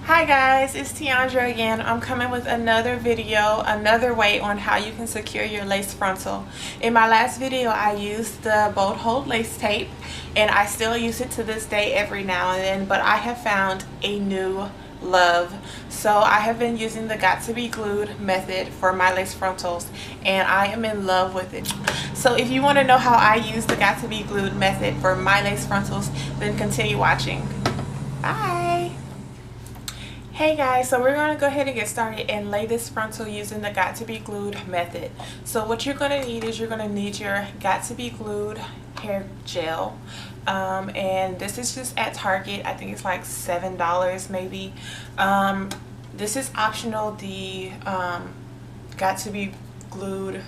Hi guys, it's Tiandra again. I'm coming with another video, another way on how you can secure your lace frontal. In my last video I used the bolt hold lace tape and I still use it to this day every now and then, but I have found a new love. So I have been using the got to be glued method for my lace frontals and I am in love with it. So if you want to know how I use the got to be glued method for my lace frontals, then continue watching. Bye. Hey guys, so we're going to go ahead and get started and lay this frontal using the got to be glued method. So what you're going to need is you're going to need your got to be glued hair gel, and this is just at Target. I think it's like $7 maybe. This is optional. The got to be glued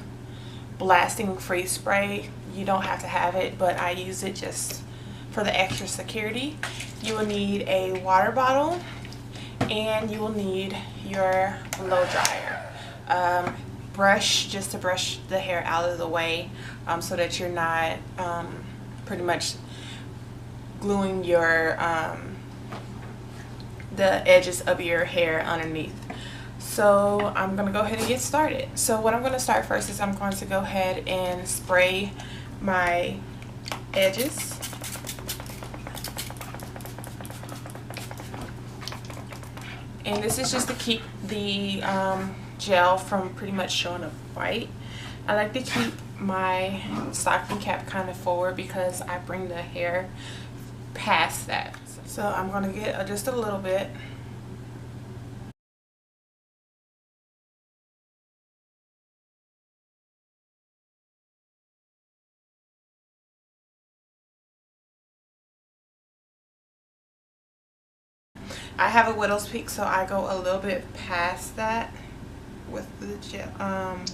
blasting freeze spray, you don't have to have it, but I use it just for the extra security. You will need a water bottle and you will need your blow dryer, brush just to brush the hair out of the way, so that you're not pretty much gluing your the edges of your hair underneath. So I'm gonna go ahead and get started. So what I'm going to start first is I'm going to go ahead and spray my edges. And this is just to keep the gel from pretty much showing up white. I like to keep my stocking cap kind of forward because I bring the hair past that. So I'm going to get just a little bit. I have a widow's peak, so I go a little bit past that with the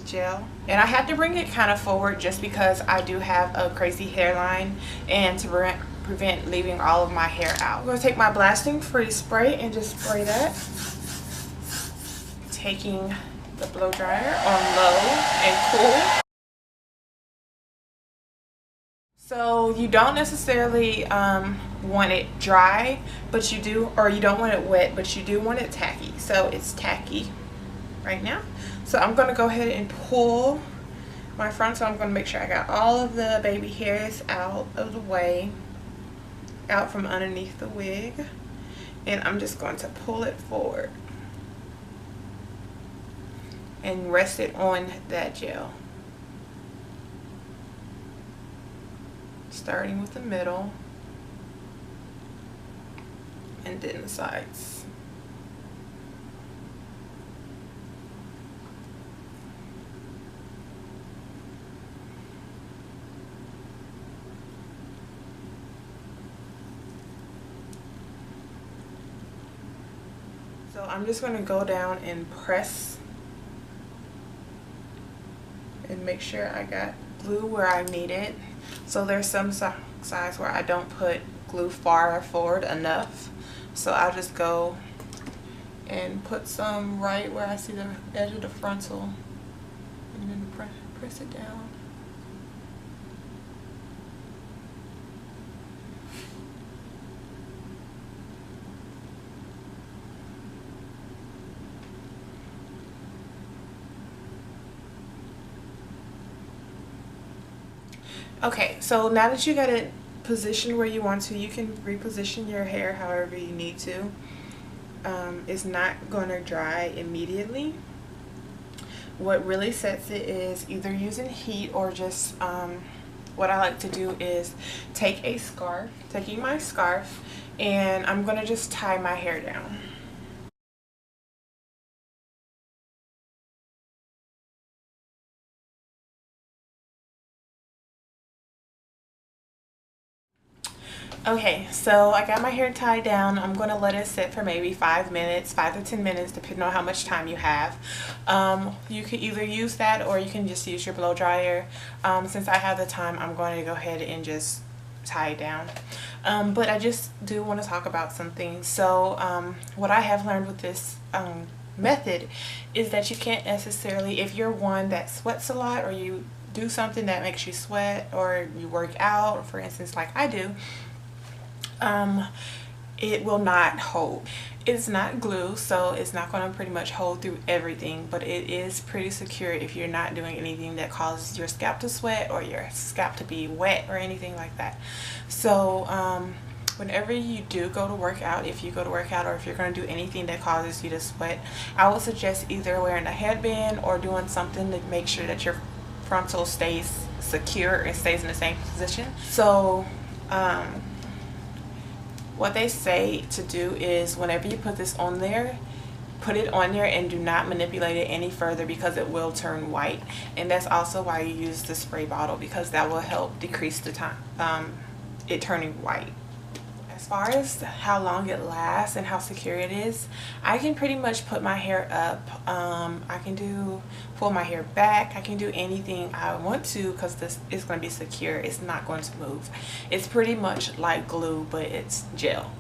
gel. And I have to bring it kind of forward just because I do have a crazy hairline and to prevent leaving all of my hair out. I'm going to take my blasting freeze spray and just spray that, taking the blow dryer on low and cool. So you don't necessarily want it dry, but you do, or you don't want it wet, but you do want it tacky. So it's tacky right now. So I'm going to go ahead and pull my frontal. I'm going to make sure I got all of the baby hairs out of the way, out from underneath the wig. And I'm just going to pull it forward and rest it on that gel. Starting with the middle and then the sides. So I'm just going to go down and press and make sure I got glue where I need it. So there's some sides where I don't put glue far forward enough, so I'll just go and put some right where I see the edge of the frontal and then press it down. Okay, so now that you got it positioned where you want to, you can reposition your hair however you need to. It's not going to dry immediately. What really sets it is either using heat or just what I like to do is taking my scarf, and I'm going to just tie my hair down. Okay, so I got my hair tied down. I'm going to let it sit for maybe 5 minutes, 5 to 10 minutes, depending on how much time you have. You could either use that or you can just use your blow dryer. Since I have the time, I'm going to go ahead and just tie it down. But I just do want to talk about some things. So what I have learned with this method is that you can't necessarily, if you're one that sweats a lot or you do something that makes you sweat or you work out, for instance, like I do, it will not hold. It's not glue, so it's not going to pretty much hold through everything, but it is pretty secure if you're not doing anything that causes your scalp to sweat or your scalp to be wet or anything like that. So whenever you do go to work out, if you go to work out or if you're going to do anything that causes you to sweat, I would suggest either wearing a headband or doing something to make sure that your frontal stays secure and stays in the same position. So what they say to do is whenever you put this on there, put it on there and do not manipulate it any further, because it will turn white. And that's also why you use the spray bottle, because that will help decrease the time it turning white. As far as how long it lasts and how secure it is, I can pretty much put my hair up. I can pull my hair back. I can do anything I want to, because this is going to be secure. It's not going to move. It's pretty much like glue, but it's gel.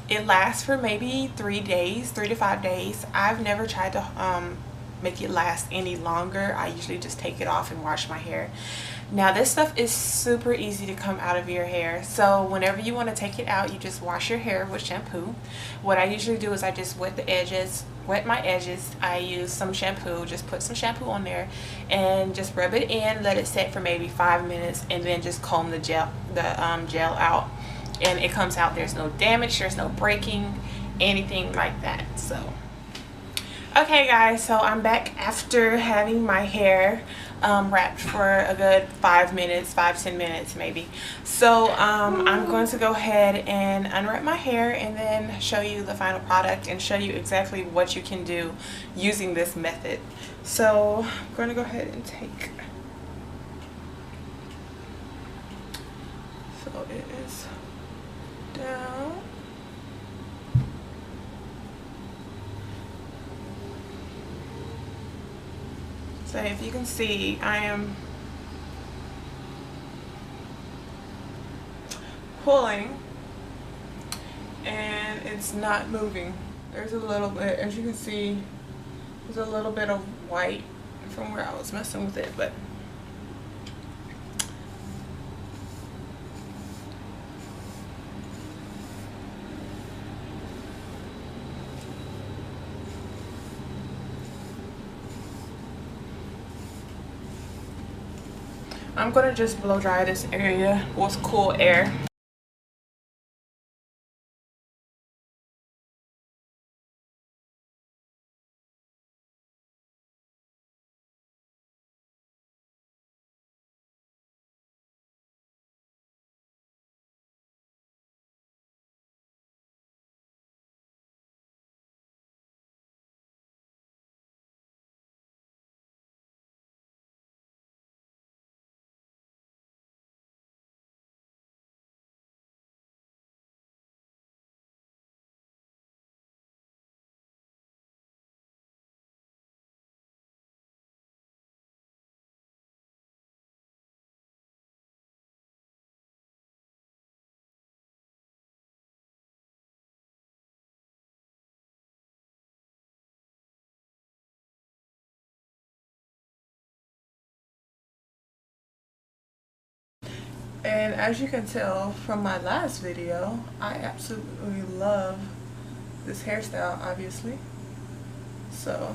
It lasts for maybe 3 days, 3 to 5 days. I've never tried to make it last any longer. I usually just take it off and wash my hair. Now this stuff is super easy to come out of your hair, so whenever you want to take it out, you just wash your hair with shampoo. What I usually do is I just wet my edges. I use some shampoo, just put some shampoo on there and just rub it in, let it set for maybe 5 minutes, and then just comb the gel out, and it comes out. There's no damage, there's no breaking, anything like that. So okay guys, so I'm back after having my hair wrapped for a good 5 minutes, 5-10 minutes maybe. So I'm going to go ahead and unwrap my hair and then show you the final product and show you exactly what you can do using this method. So I'm going to go ahead and take, so it is down. So if you can see, I am pulling and it's not moving. There's a little bit, as you can see, there's a little bit of white from where I was messing with it, but I'm gonna just blow dry this area with cool air. And as you can tell from my last video, I absolutely love this hairstyle, obviously. So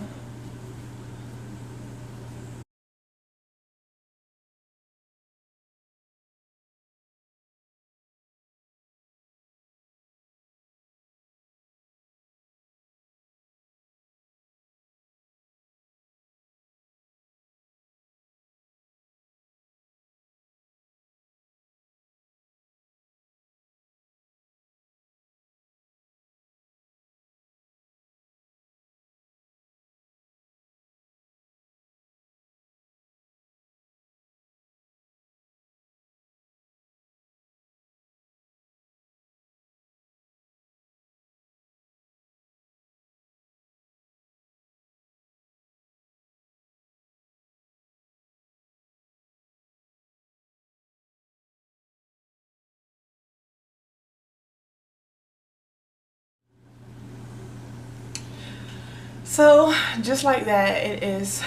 just like that, it is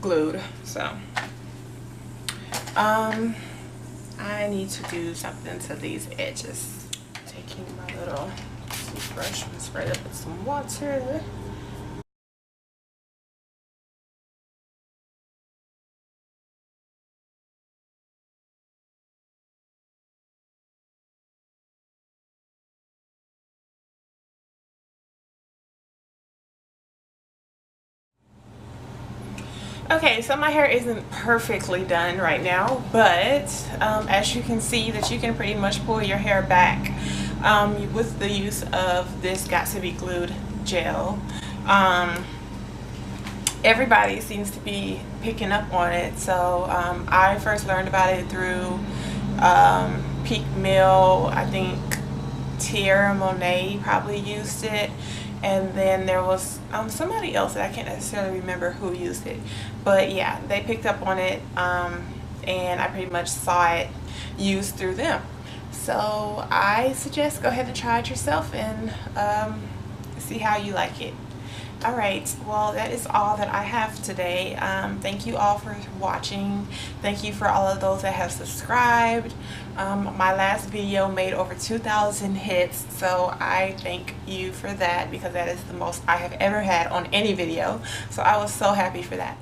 glued. So I need to do something to these edges. taking my little toothbrush and spray it with some water. Okay, so my hair isn't perfectly done right now, but as you can see that you can pretty much pull your hair back with the use of this Got to Be Glued gel. Everybody seems to be picking up on it, so I first learned about it through Peak Mill. I think Tierra Monet probably used it, and then there was somebody else that I can't necessarily remember who used it, but yeah, they picked up on it, and I pretty much saw it used through them. So I suggest go ahead and try it yourself and see how you like it. Alright, well, that is all that I have today. Thank you all for watching. Thank you for all of those that have subscribed. My last video made over 2,000 hits, so I thank you for that, because that is the most I have ever had on any video. So I was so happy for that.